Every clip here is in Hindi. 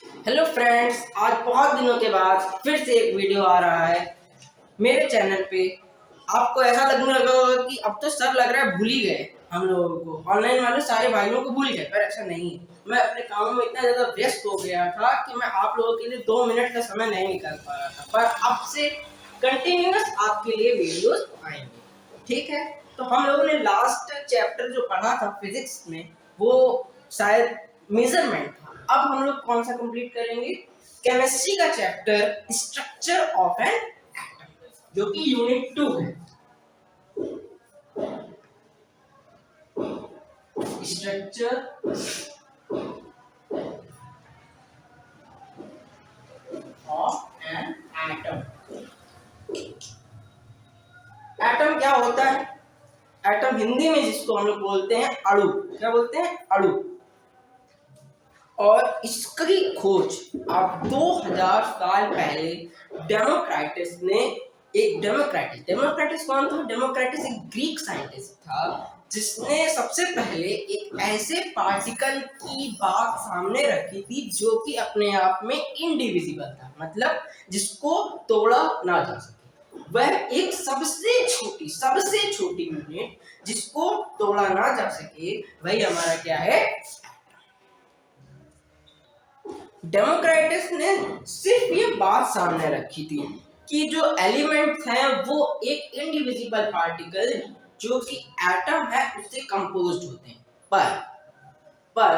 हेलो फ्रेंड्स, आज बहुत दिनों के बाद फिर से एक वीडियो आ रहा है मेरे चैनल पे। आपको ऐसा लगने लगा होगा कि अब तो सब लग रहा है भूल ही गए हम लोगों को, ऑनलाइन वाले सारे भाइयों को भूल गए, पर ऐसा नहीं है। मैं अपने कामों में इतना ज़्यादा व्यस्त हो गया था कि मैं आप लोगों के लिए 2 मिनट का समय नहीं निकाल पा रहा था, पर अब से कंटिन्यूअस आपके लिए वीडियोस आएंगे। ठीक है, तो हम लोगों ने लास्ट चैप्टर जो पढ़ा था फिजिक्स में, वो शायद मेजरमेंट था। अब हम लोग कौन सा कंप्लीट करेंगे? केमिस्ट्री का chapter structure of an atom, जो कि यूनिट 2 है। Structure of an atom. Atom क्या होता है? एटम हिंदी में जिसको हम लोग बोलते हैं अणु। क्या बोलते हैं? अणु। और इसकी खोज अब 2000 साल पहले डेमोक्राइटस ने, डेमोक्राइटस कौन था? डेमोक्राइटस एक ग्रीक साइंटिस्ट था जिसने सबसे पहले एक ऐसे पार्टिकल की बात सामने रखी थी जो कि अपने आप में इनडिविजिबल था, मतलब जिसको तोड़ा ना जा सके। वह एक सबसे छोटी यूनिट जिसको तोड़ा ना जा सके, वही हमारा क्या है? डेमोक्राइटस ने सिर्फ ये बात सामने रखी थी कि जो एलिमेंट्स हैं वो एक इनडिविजिबल पार्टिकल जो कि एटम है उससे कंपोज्ड होते हैं। पर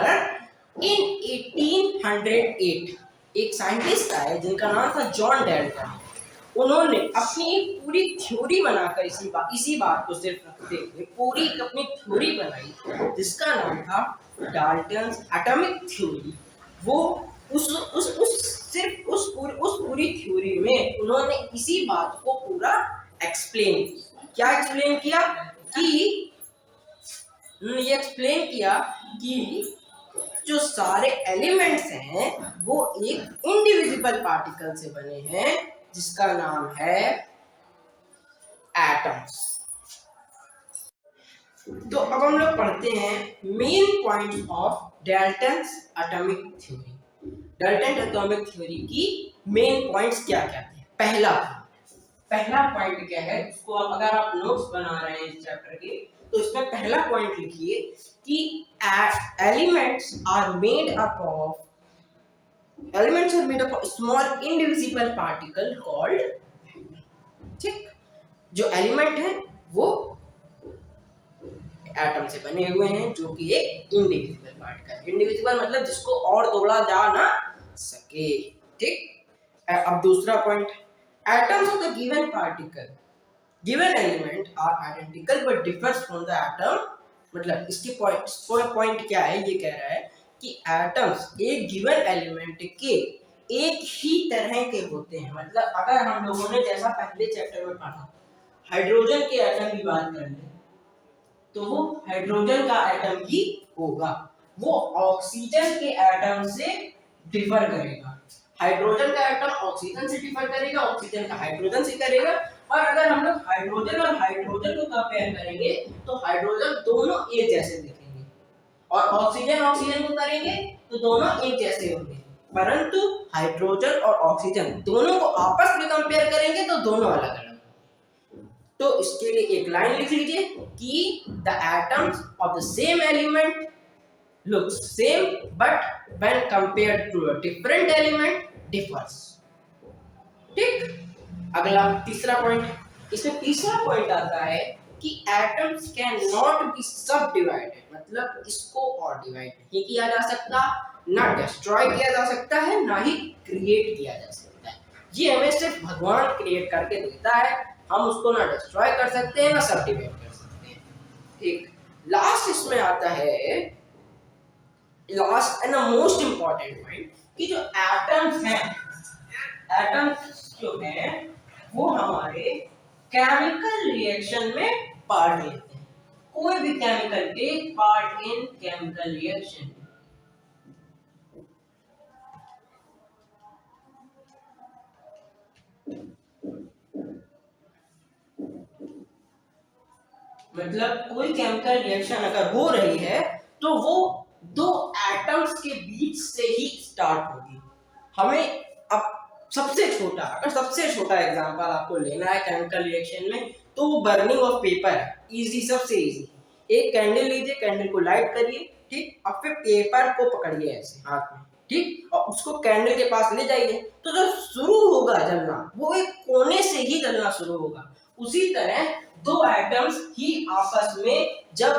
इन 1808 एक साइंटिस्ट आए जिनका नाम था जॉन डाल्टन। उन्होंने अपनी एक पूरी थ्योरी बनाकर इसी बात को सिर्फ रखते हुए पूरी अपनी थ्योरी बनाई जिसका नाम था डाल्टन्स एटॉमिक थ्योरी। वो उस पूरी थ्योरी में उन्होंने इसी बात को पूरा एक्सप्लेन किया। क्या एक्सप्लेन किया? कि उन्होंने ये एक्सप्लेन किया कि जो सारे एलिमेंट्स हैं वो एक इंडिविजिबल पार्टिकल से बने हैं जिसका नाम है एटम्स। तो अब हम लोग पढ़ते हैं main points of Dalton's atomic theory. Dalton atomic theory की मेन पॉइंट्स क्या क्या थे? पहला पॉइंट क्या है? इसको अगर आप नोट्स बना रहे हैं इस चैप्टर के, तो इसमें पहला पॉइंट लिखिए कि elements are made up of small indivisible particle called. ठीक, जो एलिमेंट है वो एटम से बने हुए हैं जो कि एक इंडिविजिबल पार्टिकल। इंडिविजिबल मतलब जिसको और तोड़ा जा ना सके। ठीक, अब दूसरा point, atoms of the given particle given element are identical but differs from the atom. मतलब इसकी पॉइंट क्या है? ये कह रहा है कि एटम्स एक गिवन एलिमेंट के एक ही तरह के होते हैं। मतलब अगर हम लोगों ने जैसा पहले चैप्टर में पढ़ा, हाइड्रोजन के एटम की बात कर ले तो वो हाइड्रोजन का एटम ही होगा, वो ऑक्सीजन के एटम से डिफर करेगा। हाइड्रोजन का एटम ऑक्सीजन से डिफर करेगा, ऑक्सीजन का हाइड्रोजन से करेगा। और अगर हम लोग हाइड्रोजन और हाइड्रोजन को कंपेयर करेंगे तो हाइड्रोजन दोनों एक जैसे दिखेंगे, और ऑक्सीजन ऑक्सीजन को करेंगे तो दोनों एक जैसे होंगे। परंतु हाइड्रोजन और ऑक्सीजन दोनों को आपस में कंपेयर करेंगे तो दोनों अलग अलग। तो इसके लिए एक लाइन लिख लीजिए कि the atoms of the same element looks same but when compared to a different element differs। ठीक, अगला तीसरा पॉइंट, इसमें तीसरा पॉइंट आता है कि एटम्स कैन नॉट बी सब डिवाइडेड। मतलब इसको और डिवाइड नहीं किया जा सकता, ना डिस्ट्रॉय किया जा सकता है, ना ही क्रिएट किया जा सकता है। ये हमें सिर्फ भगवान क्रिएट करके देता है, हम उसको ना डिस्ट्रॉय कर सकते हैं ना सब डिवाइड कर सकते हैं। ठीक, लास्ट इसमें आता है, last and the most important point, कि जो एटम्स हैं, एटम्स जो हैं वो हमारे केमिकल रिएक्शन में पार्ट लेते हैं। कोई भी chemical take part in chemical reaction. मतलब कोई केमिकल रिएक्शन अगर हो रही है तो वो दो एटम्स के बीच से ही स्टार्ट होगी। हमें अब अगर सबसे छोटा एग्जांपल आपको लेना है केमिकल रिएक्शन में, तो वो बर्निंग ऑफ पेपर है। इजी, सबसे इजी। एक कैंडल लीजिए, कैंडल को लाइट करिए, ठीक, और फिर पेपर को पकड़िए ऐसे हाथ में, ठीक, और उसको कैंडल के पास ले जाइए, तो जो शुरू होगा जलना वो एक कोने से ही जलना शुरू होगा। उसी तरह दो एटम्स ही आपस में जब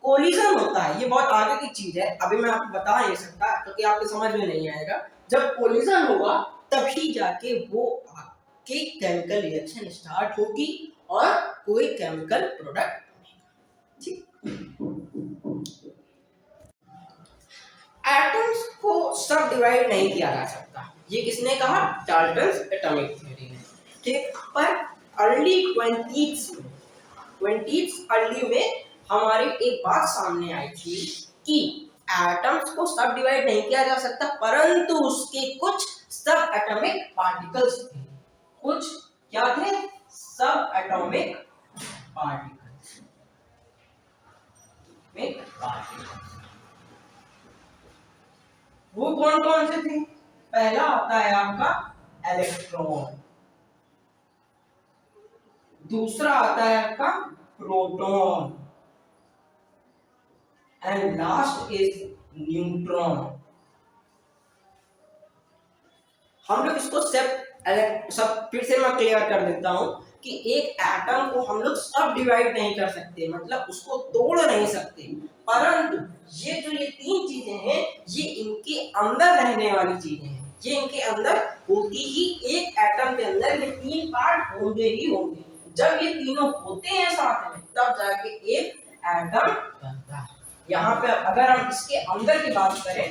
कोलिजन होता है, ये बहुत आगे की चीज है, अभी मैं आपको बता नहीं सकता क्योंकि आपको समझ में नहीं आएगा। जब कोलिजन होगा तभी जाके वो आपके केमिकल रिएक्शन स्टार्ट होगी और कोई केमिकल प्रोडक्ट बनेगा, ठीक। एटम्स को सब डिवाइड नहीं किया जा सकता, ये किसने कहा? डाल्टन्स एटॉमिक थ्योरी ने, ठीक। पर अर्ली 20th अर्ली में हमारी एक बात सामने आई थी कि एटम्स को सब डिवाइड नहीं किया जा सकता, परंतु उसके कुछ सब एटॉमिक पार्टिकल्स थे। कुछ क्या थे? सब एटॉमिक पार्टिकल्स। वो कौन कौन से थे? पहला आता है आपका इलेक्ट्रॉन, दूसरा आता है आपका proton, and last is neutron. हम लोग इसको सब फिर से मैं क्लियर कर देता हूं कि एक एटम को हम लोग सब डिवाइड नहीं कर सकते, मतलब उसको तोड़ नहीं सकते, परंतु ये जो ये तीन चीजें हैं ये इनके अंदर रहने वाली चीजें हैं। ये इनके अंदर होती ही, एक एटम के अंदर ये तीन पार्ट होंगे ही होंगे। जब ये तीनों होते हैं साथ में तब जाके एक एटम बनता है। यहाँ पे अगर हम इसके अंदर की बात करें,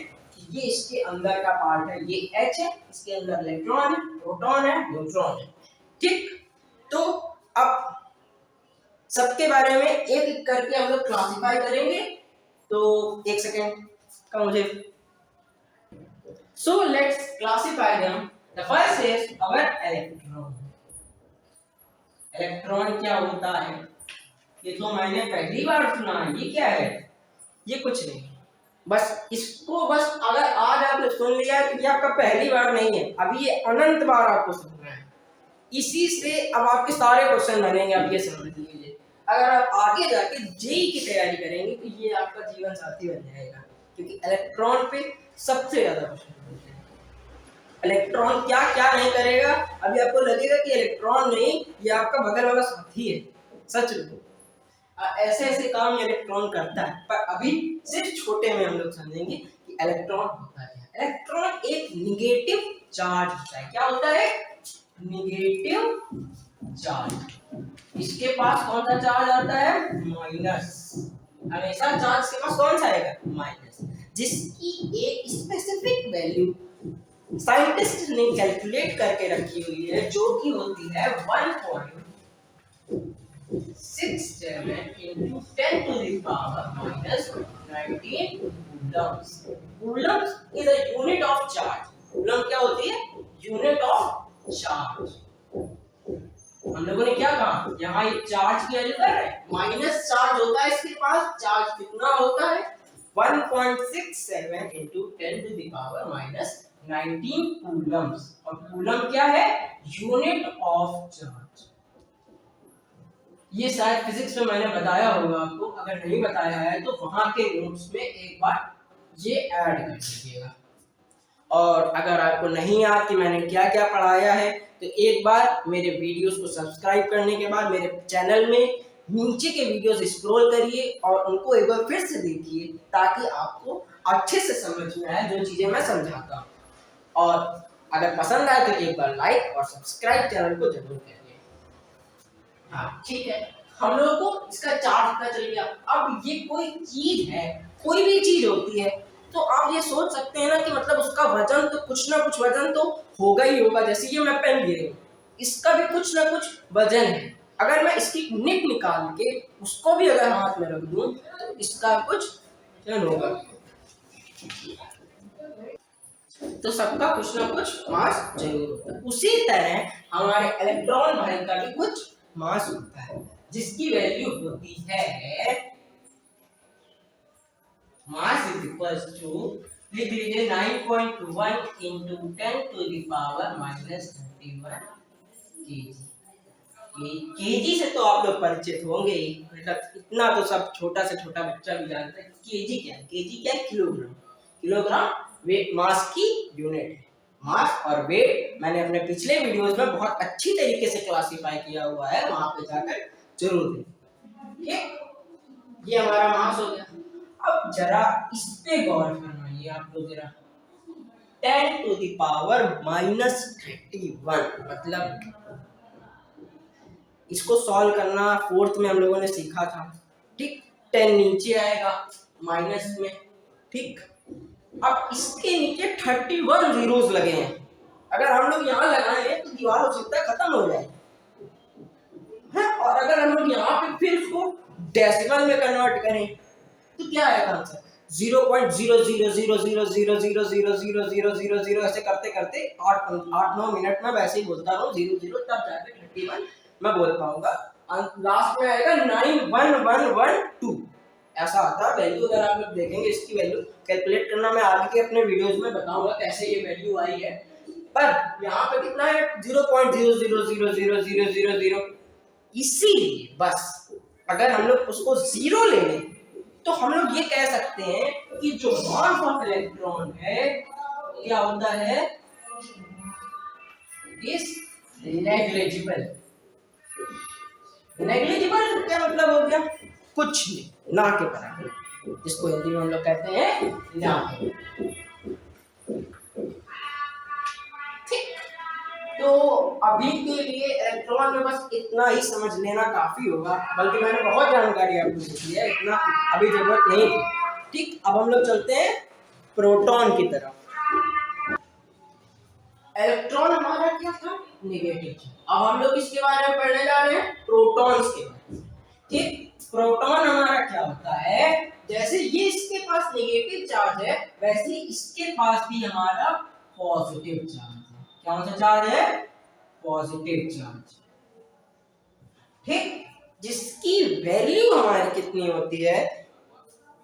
ये इसके अंदर का पार्ट है, ये H है, इसके अंदर इलेक्ट्रॉन है, प्रोटॉन है, न्यूट्रॉन है, ठीक। तो अब सबके बारे में एक एक करके हम लोग क्लासिफाई करेंगे, तो एक सेकेंड का मुझे। So let's classify them. The first is our electron. Electron क्या होता है? ये तो मैंने पहली बार सुना है। ये क्या है? ये कुछ नहीं, बस इसको बस अगर आज आपने सुन लिया तो ये आपका पहली बार नहीं है, अभी ये अनंत बार आपको सुनना है। इसी से अब आपके सारे क्वेश्चन बनेंगे, आप ये समझ लीजिए। अगर आप आगे जाके जेईई की तैयारी करेंगे तो ये आपका जीवन साथी बन जाएगा, क्योंकि इलेक्ट्रॉन पे सबसे ज्यादा क्वेश्चन बनते हैं। इलेक्ट्रॉन क्या क्या नहीं करेगा, अभी आपको लगेगा कि इलेक्ट्रॉन नहीं, ये आपका बगल वाला साथी है, सच में ऐसे ऐसे काम इलेक्ट्रॉन करता है। पर अभी सिर्फ छोटे में हम लोग समझेंगे कि इलेक्ट्रॉन होता है। इलेक्ट्रॉन एक निगेटिव चार्ज होता है। क्या होता है? Negative charge. इसके पास कौन सा चार्ज आता है? माइनस। हमेशा चार्ज के पास कौन सा आएगा? माइनस। जिसकी एक स्पेसिफिक वैल्यू साइंटिस्ट ने कैलकुलेट करके रखी हुई है, जो कि होती है 1.67 into 10 to the power minus 19 coulombs. Coulombs is a unit of charge. Coulomb क्या होती है? Unit of charge. हम लोगों ने क्या कहा? यहाँ ये चार्ज की वैल्यू कर रहे हैं, माइनस चार्ज होता है इसके पास। चार्ज कितना होता है? 1.67 into 10 to the power minus 19 coulombs. और कूलम क्या है? Unit of charge. ये शायद फिजिक्स में मैंने बताया होगा आपको, अगर नहीं बताया है तो वहां के नोट्स में एक बार ये ऐड कर दीजिएगा। और अगर आपको नहीं याद कि मैंने क्या क्या पढ़ाया है तो एक बार मेरे वीडियोस को सब्सक्राइब करने के बाद मेरे चैनल में नीचे के वीडियोस स्क्रॉल करिए और उनको एक बार फिर से देखिए, ताकि आपको अच्छे से समझ में आए जो चीजें मैं समझाता हूँ। और अगर पसंद आए तो एक बार लाइक और सब्सक्राइब चैनल को जरूर करिए। हाँ ठीक है, हम लोगों को इसका चार्ज पता चल गया। अब ये कोई चीज है, कोई भी चीज होती है तो आप ये सोच सकते हैं ना कि मतलब उसका वजन तो कुछ ना कुछ वजन तो होगा ही होगा। जैसे ये मैं पेन ले रही हूँ, इसका भी कुछ ना कुछ वजन है। अगर मैं इसकी निक निकाल के उसको भी अगर हाथ में रख दूं तो इसका कुछ वजन होगा। तो सबका कुछ ना कुछ मास जरूर होता है। उसी तरह हमारे इलेक्ट्रॉन भाई का भी कुछ मास होता है, जिसकी वैल्यू होती है मास इज इक्वल टू लिख लीजिए 9.1 इंटू 10⁻⁻31 केजी से तो आप लोग परिचित होंगे ही, मतलब इतना तो सब छोटा से छोटा बच्चा भी जानता है। केजी क्या है? किलोग्राम। किलोग्राम वेट मास की यूनिट है। मास और वेट मैंने अपने पिछले वीडियोस में बहुत अच्छी तरीके से क्लासिफाई किया हुआ है, वहां पे जाकर जरूर देखें। ठीक, ये हमारा मास हो गया। अब जरा इस पे गौर फरमाइए आप लोग जरा। 10⁻⁻31 मतलब इसको सॉल्व करना फोर्थ में हम लोगों ने सीखा था। ठीक, 10 नीचे आएगा माइनस में। ठीक, अब इसके नीचे 31 जीरोस लगे हैं। अगर हम लोग यहाँ लगाएं तो दीवार हो सकता है खत्म हो जाए है? और अगर हम लोग यहाँ पे फिर उसको डेसिमल में कन्वर्ट करें तो क्या आएगा आंसर? 0.00000000000 ऐसे करते करते 8-9 मिनट में वैसे ही बोलता रहूं 00 तब जाके 31 मैं बोल पाऊंगा। लास्ट में आएगा 91112 ऐसा आता है वैल्यू। अगर आप लोग देखेंगे इसकी वैल्यू कैलकुलेट करना मैं आगे के अपने वीडियोस में बताऊंगा कैसे ये वैल्यू आई है। पर यहाँ पे कितना है? 0.0000000। इसीलिए बस अगर हम लोग उसको जीरो ले लें तो हम लोग ये कह सकते हैं कि जो मास ऑफ इलेक्ट्रॉन है क्या होता है? Is negligible. नेग्लिजिबल क्या मतलब हो गया? कुछ नहीं, ना के बराबर, जिसको हिंदी में हम लोग कहते हैं ना। ठीक, तो अभी के लिए इलेक्ट्रॉन में बस इतना ही समझ लेना काफी होगा, बल्कि मैंने बहुत जानकारी आपको दी है, इतना अभी जरूरत नहीं थी। ठीक, अब हम लोग चलते हैं प्रोटॉन की तरफ। इलेक्ट्रॉन हमारा क्या था? नेगेटिव। अब हम लोग इसके बारे में पढ़ने जा रहे हैं प्रोटॉन्स के बारे में। ठीक, प्रोटॉन हमारा क्या होता है? जैसे ये इसके पास नेगेटिव चार्ज है वैसे ही इसके पास भी हमारा पॉजिटिव चार्ज है। कौन सा चार्ज है? Positive charge. ठीक, जिसकी वैल्यू हमारी कितनी होती है?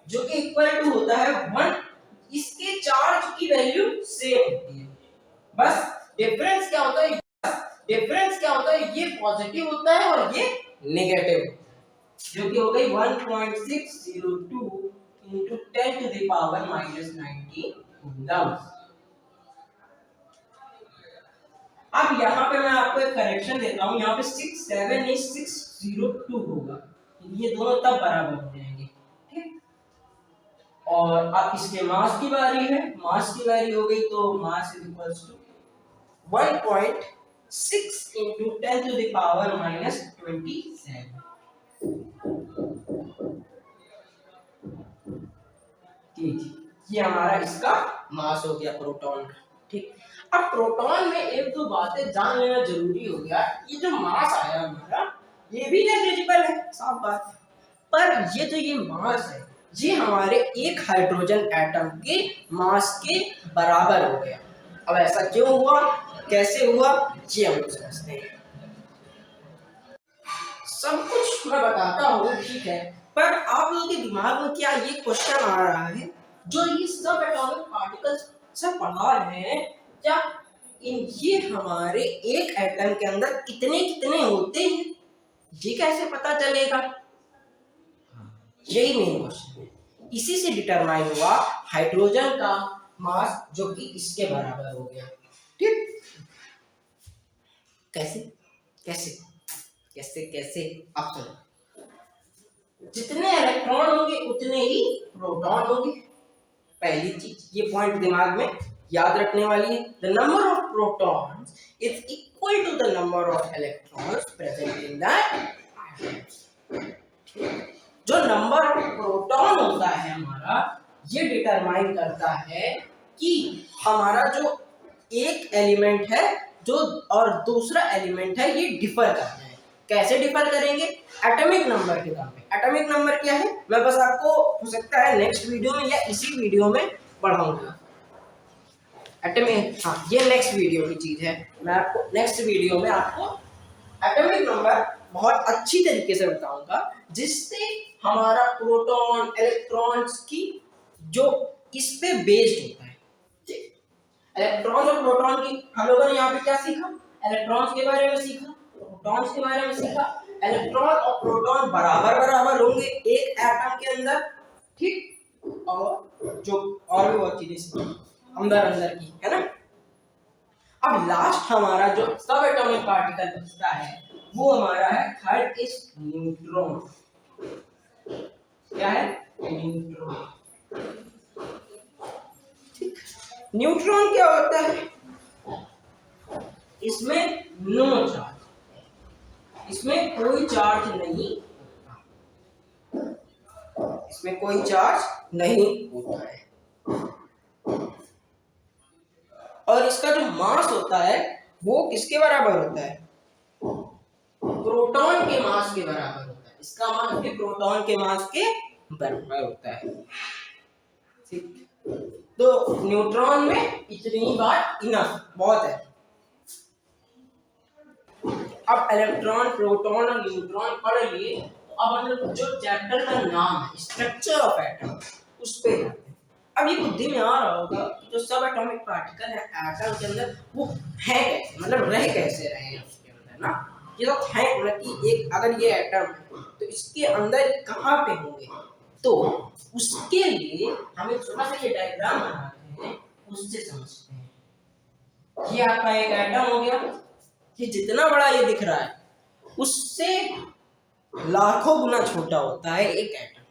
जो कि इक्वल टू होता है 1। इसके चार्ज की वैल्यू सेम होती है, बस डिफरेंस क्या होता है? डिफरेंस क्या होता है? ये पॉजिटिव होता है और ये नेगेटिव, जो कि हो गई 1.602 into 10⁻⁻19 कूलम्ब। अब यहाँ पे मैं आपको एक करेक्शन देता हूँ, यहाँ पे 67 is 602 होगा, ये दोनों तब बराबर हो जाएंगे। ठीक, और अब इसके मास की बारी है। मास की बारी हो गई तो mass is equals to 1.6 into 10⁻⁻27। ये हमारा इसका मास हो गया प्रोटॉन का। ठीक, अब प्रोटॉन में एक दो बातें जान लेना जरूरी हो गया। ये जो मास आया हमारा ये भी नेग्लिजिबल है, साफ बात है, पर ये जो ये मास है ये हमारे एक हाइड्रोजन एटम के मास के बराबर हो गया। अब ऐसा क्यों हुआ, कैसे हुआ, ये हम समझते हैं। सब कुछ मैं बताता हूँ, ठीक है, पर आप लोगों के दिमाग में क्या ये क्वेश्चन आ रहा है, जो ये सब एटॉमिक पार्टिकल्स सब पढ़ा रहे हैं, क्या ये हमारे एक एटम के अंदर कितने कितने होते हैं, ये कैसे पता चलेगा? यही मेन क्वेश्चन है। इसी से डिटरमाइन हुआ हाइड्रोजन का मास, जो कि इसके बराबर हो गया। ठीक, कैसे कैसे कैसे कैसे? आप सुनो, जितने इलेक्ट्रॉन होंगे उतने ही प्रोटॉन होंगे। पहली चीज ये पॉइंट दिमाग में याद रखने वाली है। The number of protons is equal to the number of electrons present in the atom. जो नंबर ऑफ प्रोटॉन होता है हमारा, ये डिटरमाइन करता है कि हमारा जो एक एलिमेंट है जो और दूसरा एलिमेंट है ये डिफर करते हैं। कैसे डिफर करेंगे? एटॉमिक नंबर के नाम पे। एटॉमिक नंबर क्या है मैं बस आपको हो सकता है नेक्स्ट वीडियो में या इसी वीडियो में पढ़ाऊंगा। एटॉमिक, हाँ ये नेक्स्ट वीडियो की चीज है, मैं आपको नेक्स्ट वीडियो में आपको एटॉमिक नंबर बहुत अच्छी तरीके से बताऊंगा, जिससे हमारा प्रोटॉन इलेक्ट्रॉन्स की जो इस पे बेस्ड होता है। ठीक, इलेक्ट्रॉन और प्रोटॉन की हम लोगों ने यहाँ पे क्या सीखा, इलेक्ट्रॉन्स के बारे में सीखा, प्रोटॉन्स के बारे में सीखा। इलेक्ट्रॉन और प्रोटॉन बराबर बराबर होंगे एक एटम के अंदर, ठीक, और जो और भी बहुत चीजें सीखी अंदर अंदर की, है ना। अब लास्ट हमारा जो सब एटॉमिक पार्टिकल बचता है वो हमारा है थर्ड इज न्यूट्रॉन। क्या है, न्यूट्रॉन। ठीक, न्यूट्रॉन क्या होता है, इसमें नो चार्ज, इसमें कोई चार्ज नहीं होता, इसमें कोई चार्ज नहीं होता है। और इसका जो मास होता है वो किसके बराबर होता है, प्रोटॉन के मास के बराबर होता है। इसका मास भी प्रोटॉन के मास के बराबर होता है। ठीक, तो न्यूट्रॉन में इतनी बात इनफ, बहुत है। अब इलेक्ट्रॉन, प्रोटॉन और न्यूट्रॉन पढ़ लिए, तो अब हम लोग जो चैप्टर का नाम है स्ट्रक्चर ऑफ एटम उस पे जाते हैं। अब ये बुद्धि में आ रहा होगा कि जो सब एटॉमिक पार्टिकल है एटम के अंदर वो है कैसे, मतलब रह कैसे रहे हैं उसके अंदर ना। ये तो है मतलब कि एक अगर ये एटम है तो इसके अंदर कहाँ पे होंगे, तो उसके लिए हमें थोड़ा सा ये डायग्राम बनाते हैं, उससे समझते हैं। ये आपका एक एटम हो गया, ये जितना बड़ा ये दिख रहा है उससे लाखों गुना छोटा होता है एक एटम।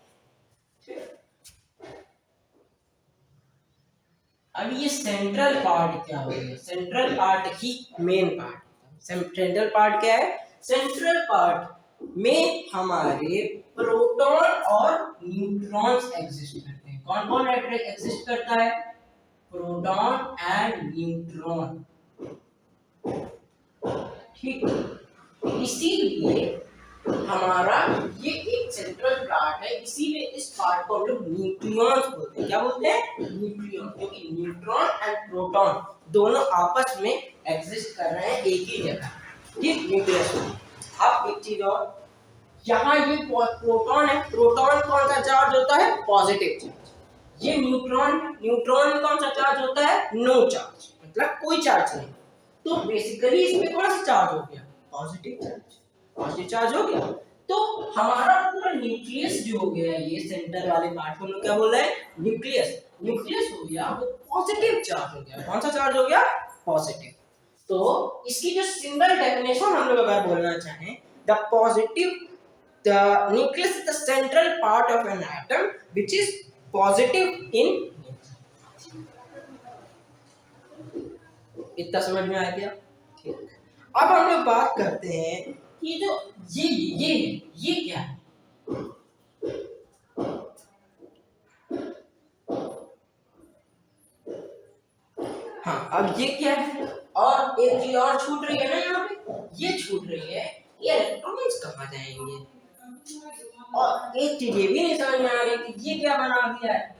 अब ये सेंट्रल पार्ट क्या हो गया, सेंट्रल पार्ट ही मेन पार्ट। सेंट्रल पार्ट क्या है, सेंट्रल पार्ट में हमारे प्रोटॉन और न्यूट्रॉन्स एग्जिस्ट करते हैं। कौन कौन एग्जिस्ट करता है, प्रोटॉन एंड न्यूट्रॉन। ठीक, इसीलिए हमारा ये एक सेंट्रल पार्ट है, इसीलिए इस पार्ट को हम लोग न्यूक्लियॉन्स बोलते हैं। क्या बोलते हैं, न्यूक्लियॉन, क्योंकि न्यूट्रॉन एंड प्रोटॉन दोनों आपस में एग्जिस्ट कर रहे हैं एक ही जगह। ठीक, न्यूक्लियस में। अब एक चीज और, यहाँ ये प्रोटॉन है, प्रोटॉन कौन सा चार्ज होता है, पॉजिटिव चार्ज। ये न्यूट्रॉन, न्यूट्रॉन में कौन सा चार्ज होता है, नो चार्ज, मतलब कोई चार्ज नहीं। तो बेसिकली इसमें कौन सा चार्ज हो गया, पॉजिटिव चार्ज, पॉजिटिव चार्ज हो गया। तो हमारा पूरा न्यूक्लियस जो हो गया, ये सेंटर वाले पार्ट को हम लोग क्या बोल रहे हैं, न्यूक्लियस। न्यूक्लियस हो गया वो पॉजिटिव चार्ज हो गया। कौन सा चार्ज हो गया, पॉजिटिव। तो इसकी जो सिंगल डेफिनेशन हम लोग अगर बोलना चाहें, the positive, the nucleus is the central part of an atom which is positive in. इतना समझ में आ गया। ठीक, अब हम लोग बात करते हैं कि जो ये क्या है। हाँ, अब ये क्या है, और एक चीज और छूट रही है ना यहाँ पे, ये छूट रही है, ये इलेक्ट्रॉन्स कहाँ जाएंगे। और एक चीज ये भी नहीं समझ में आ रही कि ये क्या बना दिया है,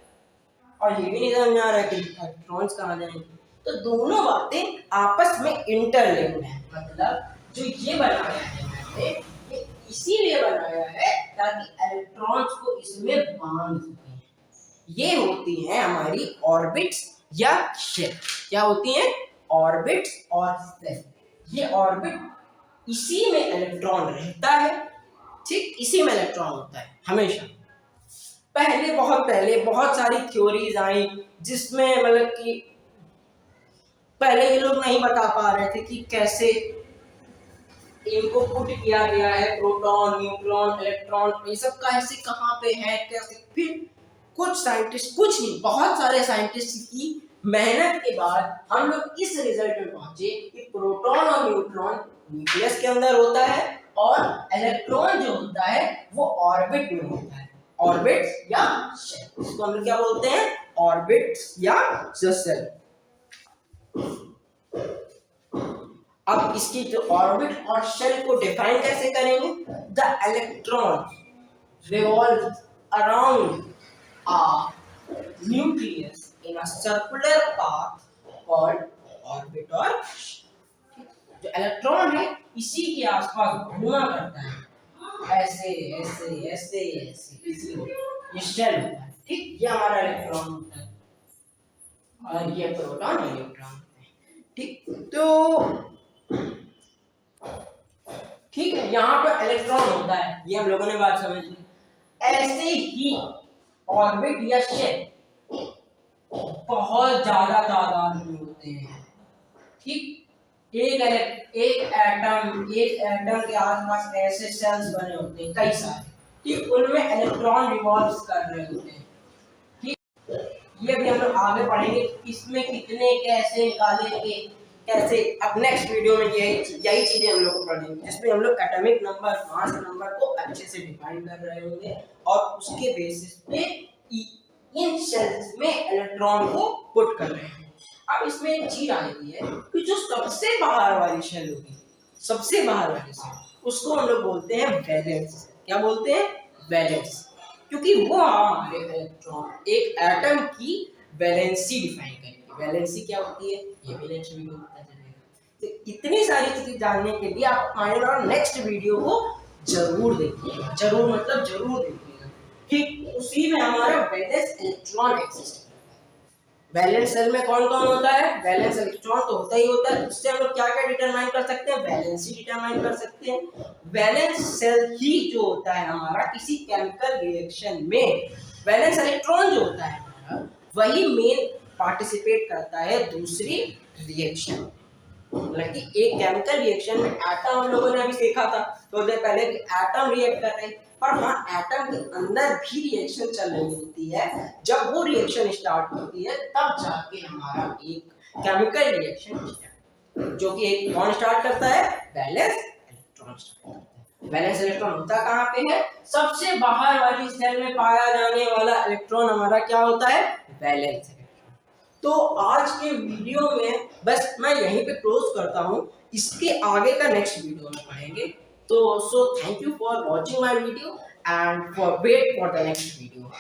और ये भी नहीं समझ में आ रहा है कि इलेक्ट्रॉन्स कहाँ जाएंगे। तो दोनों बातें आपस में इंटरलिंक्ड है। मतलब जो ये बनाया है मैंने, ये इसीलिए बनाया है ताकि इलेक्ट्रॉन्स को इसमें बांध सके। ये होती हैं हमारी ऑर्बिट्स या शेल। क्या होती हैं, ऑर्बिट्स और शेल। ये ऑर्बिट, इसी में इलेक्ट्रॉन रहता है। ठीक, इसी में इलेक्ट्रॉन होता है हमेशा। पहले बहुत सारी थ्योरीज आई जिसमें मतलब कि पहले ये लोग नहीं बता पा रहे थे कि कैसे इनको पुट किया गया है, प्रोटॉन, न्यूट्रॉन, इलेक्ट्रॉन, ये सब कैसे कहाँ पे है, कैसे। फिर कुछ साइंटिस्ट, कुछ नहीं, बहुत सारे साइंटिस्ट की मेहनत के बाद हम लोग इस रिजल्ट में पहुंचे कि प्रोटॉन और न्यूट्रॉन न्यूक्लियस के अंदर होता है, और इलेक्ट्रॉन जो होता है वो ऑर्बिट में होता है। ऑर्बिट्स या शेल, इसको हम लोग क्या बोलते हैं, ऑर्बिट्स या शेल। अब इसकी जो ऑर्बिट और शेल को डिफाइन कैसे करेंगे, the electron revolve around a nucleus in a circular path called orbit or जो इलेक्ट्रॉन है इसी के आसपास घूमा करता है, ऐसे ऐसे ऐसे ऐसे, इसी ये शेल होता है। ठीक, ये हमारा इलेक्ट्रॉन होता है। और ये प्रोटॉन और न्यूट्रॉन। ठीक, तो ठीक है, यहाँ पर इलेक्ट्रॉन होता है, ये हम लोगों ने बात समझ ली। ऐसे ही ऑर्बिट या शेल बहुत ज्यादा तादाद में होते हैं। ठीक, एक एटम के आसपास ऐसे सेल्स बने होते हैं कई सारे। ठीक, उनमें इलेक्ट्रॉन रिवॉल्व कर रहे होते हैं। ठीक, ये भी हम लोग आगे पढ़ेंगे, इसमें कितने कैसे निकालेंगे कैसे। अब नेक्स्ट वीडियो में यही चीजें हम लोग को पढ़ेंगे, जिसमें हम लोग एटॉमिक नंबर, मास नंबर को अच्छे से डिफाइन कर रहे होंगे और उसके बेसिस पे इन सेल्स में इलेक्ट्रॉन को पुट कर रहे हैं। अब इसमें एक चीज आती है कि जो सबसे बाहर वाली शेल होगी, सबसे बाहर वाली शेल, उसको हम लोग बोलते हैं वैलेंस। क्या बोलते हैं? वैलेंस, क्योंकि वो हमारे इलेक्ट्रॉन एक एटम की वैलेंसी डिफाइन करेगी। वैलेंसी क्या होती है ये भी नेक्स्ट वीडियो में पता चलेगा। तो इतनी सारी चीजें जानने के लिए आप फाइनल और नेक्स्ट वीडियो को जरूर देखिएगा, जरूर मतलब जरूर देखिएगा। ठीक, उसी में हमारा valence electron exist. Valence shell में कौन कौन होता है? वैलेंस इलेक्ट्रॉन तो होता ही होता है। उससे हम लोग क्या क्या डिटरमाइन कर सकते हैं? वैलेंसी डिटरमाइन कर सकते हैं। वैलेंस सेल ही जो होता है हमारा किसी केमिकल रिएक्शन में, वैलेंस इलेक्ट्रॉन जो होता है हमारा, वही मेन पार्टिसिपेट करता है दूसरी रिएक्शन। मतलब कि एक केमिकल रिएक्शन में एटम हम लोगों ने अभी देखा था थोड़ी देर पहले कि एटम रिएक्ट कर रहे हैं, पर वहाँ एटम के अंदर भी रिएक्शन चल रही होती है। जब वो रिएक्शन स्टार्ट होती है तब जाके हमारा एक केमिकल रिएक्शन स्टार्ट, जो कि एक कौन स्टार्ट करता है? वैलेंस इलेक्ट्रॉन स्टार्ट करता है। वैलेंस इलेक्ट्रॉन होता कहाँ पे है? सबसे बाहर वाली सेल में पाया जाने वाला इलेक्ट्रॉन हमारा क्या होता है? Valence electron. तो आज के वीडियो में बस मैं यहीं पे क्लोज करता हूँ, इसके आगे का नेक्स्ट वीडियो में पढ़ेंगे। तो so thank you for watching my video and for wait for the next video.